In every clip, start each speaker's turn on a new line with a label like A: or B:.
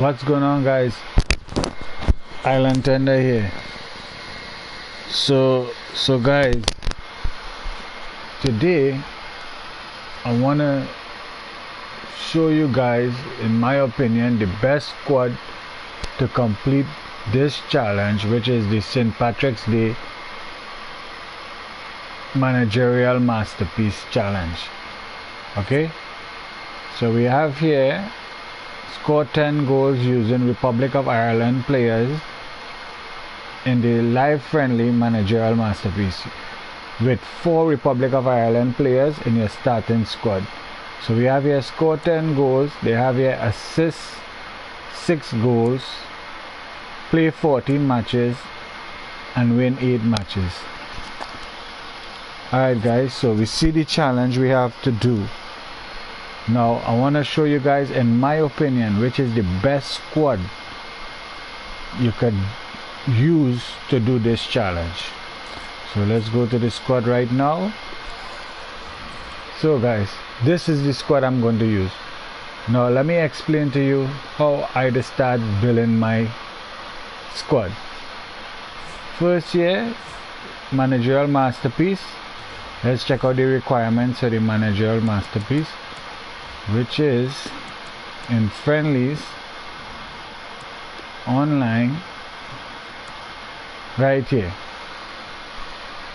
A: What's going on, guys? Island Tender here. So guys, today I wanna show you guys, in my opinion, the best squad to complete this challenge, which is the St. Patrick's Day Managerial Masterpiece Challenge. Okay, so we have here score 10 goals using Republic of Ireland players in the live friendly Managerial Masterpiece, with 4 Republic of Ireland players in your starting squad. So we have here score 10 goals, they have here assist 6 goals, play 14 matches and win 8 matches. Alright guys, so we see the challenge we have to do. Now I want to show you guys, in my opinion, which is the best squad you could use to do this challenge. So let's go to the squad right now. So guys, this is the squad I'm going to use. Now let me explain to you how I start building my squad. First here, Managerial Masterpiece. Let's check out the requirements for the Managerial Masterpiece, which is in friendlies, online, right here.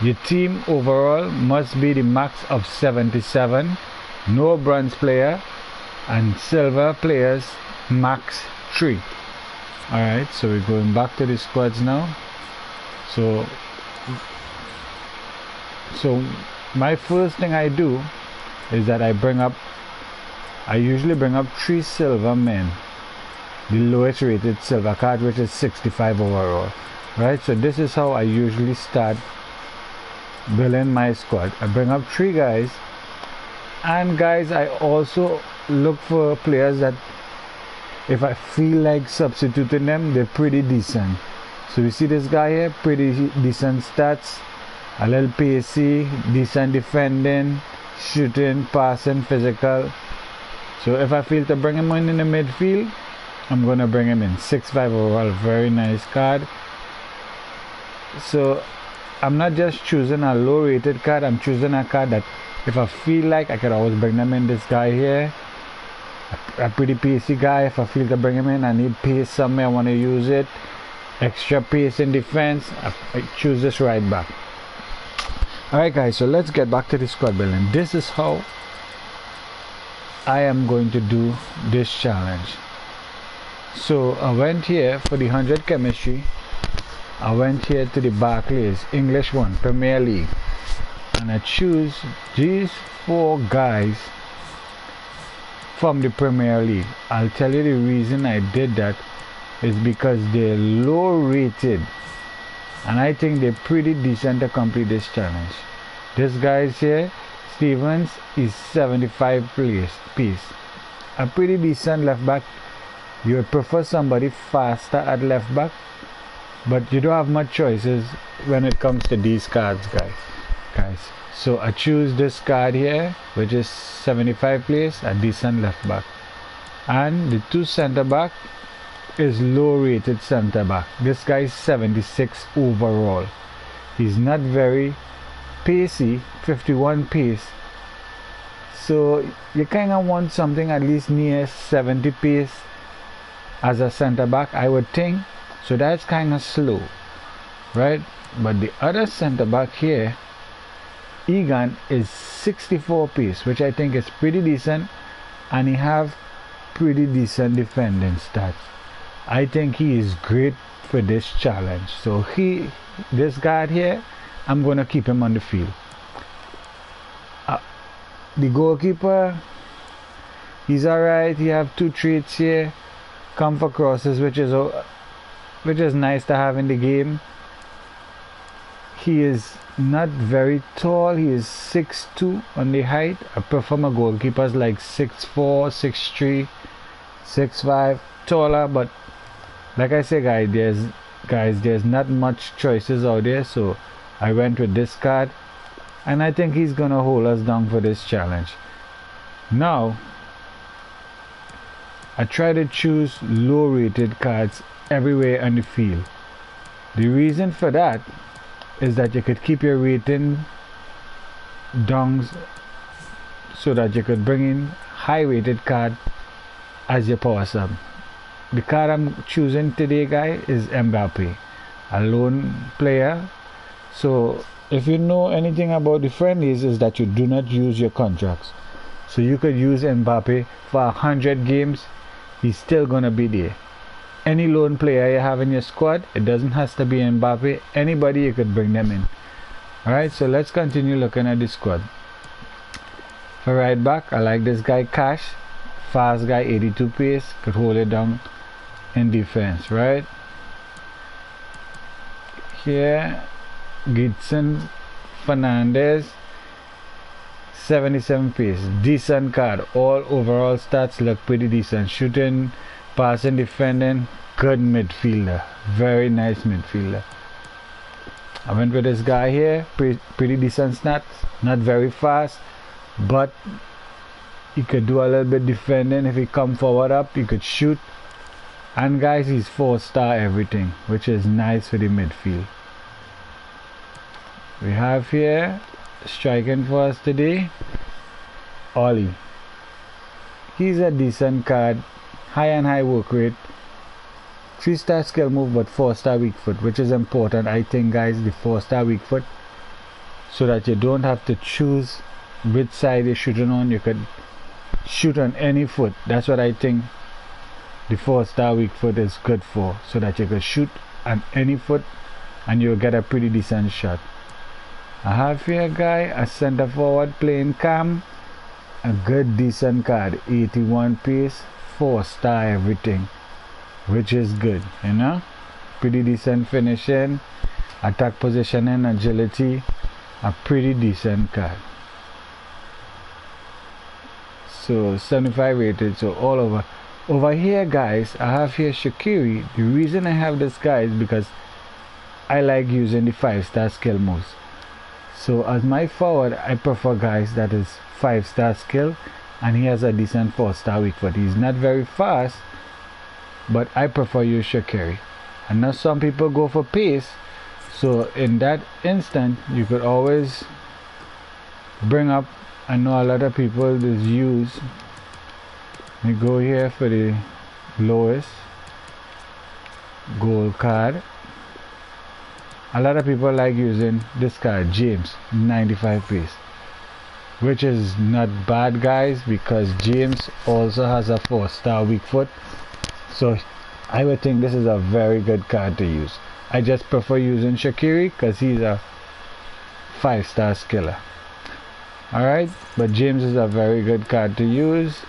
A: Your team overall must be the max of 77, no bronze player, and silver players max 3. Alright, so we're going back to the squads now. So my first thing I do is that I usually bring up 3 silver men, the lowest rated silver card, which is 65 overall. Right, so this is how I usually start building my squad. I bring up 3 guys, and guys, I also look for players that if I feel like substituting them, they're pretty decent. So you see this guy here, pretty decent stats, a little pacey, decent defending, shooting, passing, physical. So if I feel to bring him in the midfield, I'm gonna bring him in. 65 overall, very nice card. So I'm not just choosing a low rated card, I'm choosing a card that if I feel like, I could always bring them in. This guy here, a pretty pacey guy. If I feel to bring him in, I need pace somewhere, I want to use it, extra pace in defense, I choose this right back. Alright guys, so let's get back to the squad building. This is how I am going to do this challenge. So I went here for the 100 chemistry. I went here to the Barclays English 1 Premier League, and I choose these 4 guys from the Premier League. I'll tell you the reason I did that is because they're low rated, and I think they're pretty decent to complete this challenge. This guy's here, Stevens, is 75 pace. A pretty decent left back. You would prefer somebody faster at left back, but you don't have much choices when it comes to these cards, guys. So I choose this card here, which is 75 place, a decent left back. And the 2 center back is low rated center back. This guy is 76 overall. He's not very pacey, 51 pace. So you kind of want something at least near 70 pace as a center back, I would think. So that's kind of slow, right? But the other center back here, Egan, is 64 pace, which I think is pretty decent, and he have pretty decent defending stats. I think he is great for this challenge. So this guy here, I'm gonna keep him on the field. The goalkeeper, he's alright. He have 2 traits here: come for crosses, which is nice to have in the game. He is not very tall. He is 6'2" on the height. I prefer my goalkeepers like 6'4", 6'3", 6'5", taller. But like I say, guys, there's not much choices out there, so I went with this card, and I think he's gonna hold us down for this challenge. Now I try to choose low rated cards everywhere on the field. The reason for that is that you could keep your rating down so that you could bring in high rated card as your power sub. The card I'm choosing today, guy, is Mbappe, a lone player. So if you know anything about the friendlies, is that you do not use your contracts. So you could use Mbappe for 100 games, he's still gonna be there. Any lone player you have in your squad, it doesn't have to be Mbappe, anybody you could bring them in. Alright, so let's continue looking at the squad. For right back, I like this guy Cash, fast guy, 82 pace, could hold it down in defense, right? Here, Gibson Fernandez, 77 pace, decent card. All overall stats look pretty decent. Shooting, passing, defending, good midfielder, very nice midfielder. I went with this guy here, pretty decent stats, not very fast, but he could do a little bit defending. If he come forward up, he could shoot. And guys, he's 4-star everything, which is nice for the midfield. We have here, striking for us today, Ollie. He's a decent card, high and high work rate, 3-star skill move but 4-star weak foot, which is important, I think, guys, the 4-star weak foot, so that you don't have to choose which side you're shooting on. You could shoot on any foot. That's what I think the 4-star weak foot is good for, so that you could shoot on any foot and you'll get a pretty decent shot. I have here a guy, a center forward playing Cam, a good decent card, 81 pace, 4-star everything, which is good, you know, pretty decent finishing, attack positioning, agility, a pretty decent card. So 75 rated, so all over here, guys, I have here Shaqiri. The reason I have this guy is because I like using the 5-star skill moves. So as my forward, I prefer guys that is 5-star skill, and he has a decent 4-star weak foot. He's not very fast, but I prefer use Shaqiri. And now some people go for pace, so in that instant you could always bring up, I know a lot of people just use, we go here for the lowest goal card. A lot of people like using this card, James, 95 pace, which is not bad, guys, because James also has a 4-star weak foot. So I would think this is a very good card to use. I just prefer using Shaqiri because he's a 5-star skiller. Alright, but James is a very good card to use.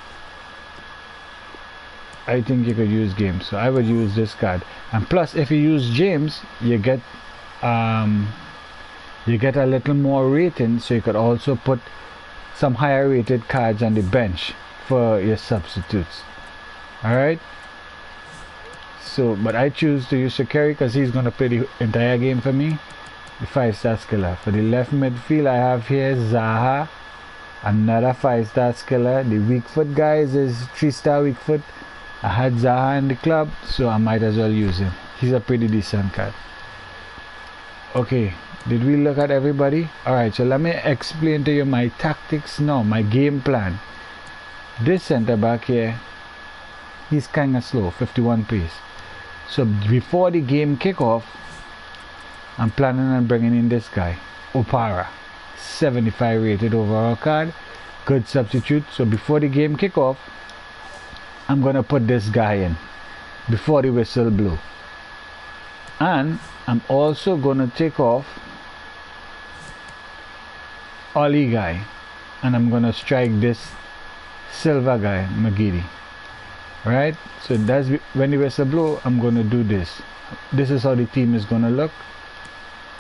A: I think you could use James, so I would use this card. And plus, if you use James, you get a little more rating, so you could also put some higher rated cards on the bench for your substitutes. Alright, so but I choose to use Shaqiri because he's going to play the entire game for me, the 5-star skiller. For the left midfield, I have here Zaha, another 5-star skiller. The weak foot, guys, is 3-star weak foot. I had Zaha in the club, so I might as well use him. He's a pretty decent card. Okay, did we look at everybody? Alright, so let me explain to you my tactics now, my game plan. This center back here, he's kinda slow, 51 pace. So before the game kickoff, I'm planning on bringing in this guy, Opara, 75 rated overall card, good substitute. So before the game kickoff, I'm gonna put this guy in before the whistle blow. And I'm also gonna take off Oli guy, and I'm gonna strike this Silva guy, Magidi. Right? So that's when the whistle blow, I'm gonna do this. This is how the team is gonna look.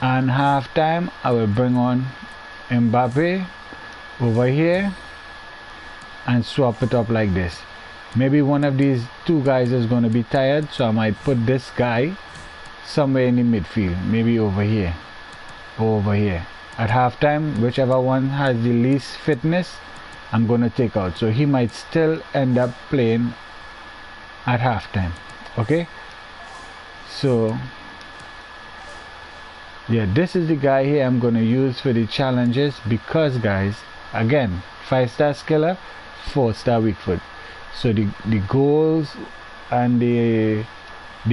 A: And half time, I will bring on Mbappe over here and swap it up like this. Maybe one of these two guys is going to be tired, so I might put this guy somewhere in the midfield, maybe over here or over here. At halftime, whichever one has the least fitness, I'm going to take out. So he might still end up playing at halftime. Okay, so yeah, this is the guy here I'm gonna use for the challenges, because guys, again, 5-star skiller, 4-star weak foot. So the goals and the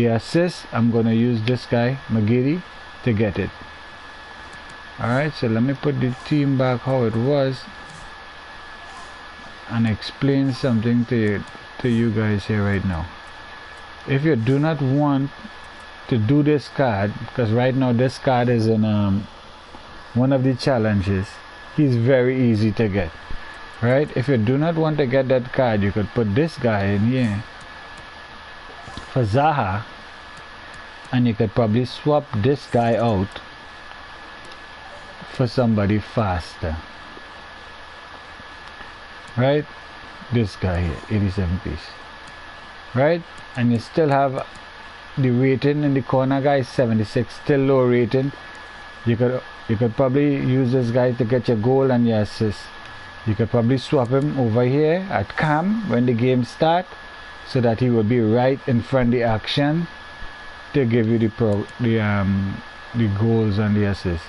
A: assists, I'm gonna use this guy Magiri to get it. Alright, so let me put the team back how it was and explain something to you guys here right now. If you do not want to do this card, because right now this card is in one of the challenges, he's very easy to get. Right, if you do not want to get that card, you could put this guy in here for Zaha, and you could probably swap this guy out for somebody faster. Right, this guy here, 87 piece. Right, and you still have the rating in the corner, guys, 76, still low rating. You could probably use this guy to get your goal and your assist. You could probably swap him over here at cam when the game starts, so that he will be right in front of the action to give you the goals and the assists.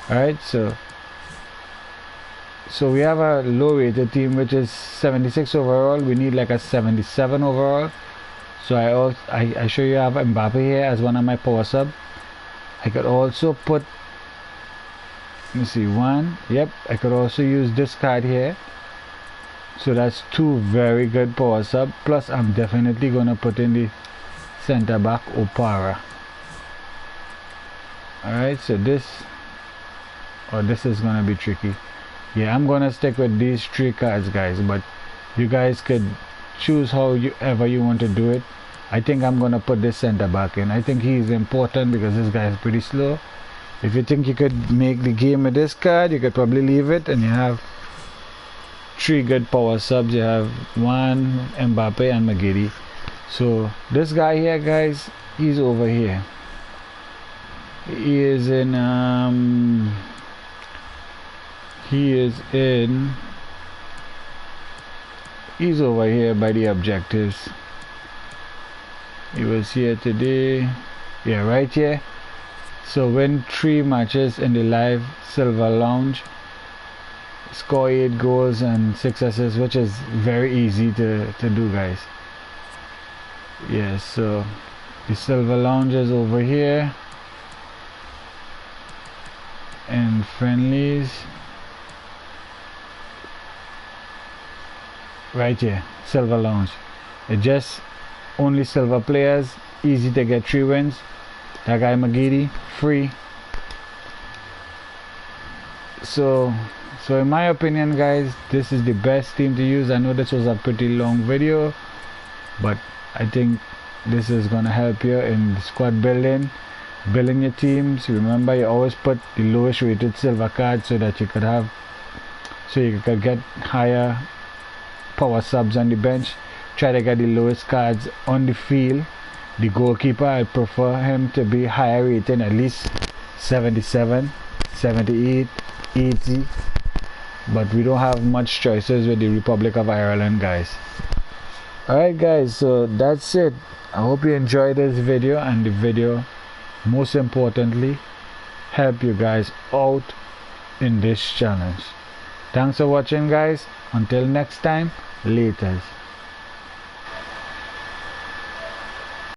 A: Alright, so we have a low rated team which is 76 overall. We need like a 77 overall. So I show you have Mbappe here as one of my power sub. I could also put, let me see, one, yep, I could also use this card here. So that's 2 very good power sub. Plus I'm definitely gonna put in the center back Opara. Alright, so this is gonna be tricky. Yeah, I'm gonna stick with these 3 cards, guys, but you guys could choose however you want to do it. I think I'm gonna put this center back in. I think he's important because this guy is pretty slow. If you think you could make the game with this card, you could probably leave it, and you have 3 good power subs. You have one Mbappe and Magiri. So this guy here, guys, he's over here. He is in he's over here by the objectives. He was here today, yeah, right here. So win 3 matches in the live silver lounge, score 8 goals and 6 assists, which is very easy to do, guys. Yeah, so the silver lounge is over here, and friendlies right here, silver lounge. It just only silver players, easy to get 3 wins. That guy Magiri, free. So in my opinion, guys, this is the best team to use. I know this was a pretty long video, but I think this is gonna help you in squad building your teams. Remember, you always put the lowest rated silver card so that you could get higher power subs on the bench. Try to get the lowest cards on the field. The goalkeeper, I prefer him to be higher rating, at least 77, 78, 80. But we don't have much choices with the Republic of Ireland, guys. Alright, guys, so that's it. I hope you enjoyed this video, and the video, most importantly, help you guys out in this challenge. Thanks for watching, guys. Until next time, laters.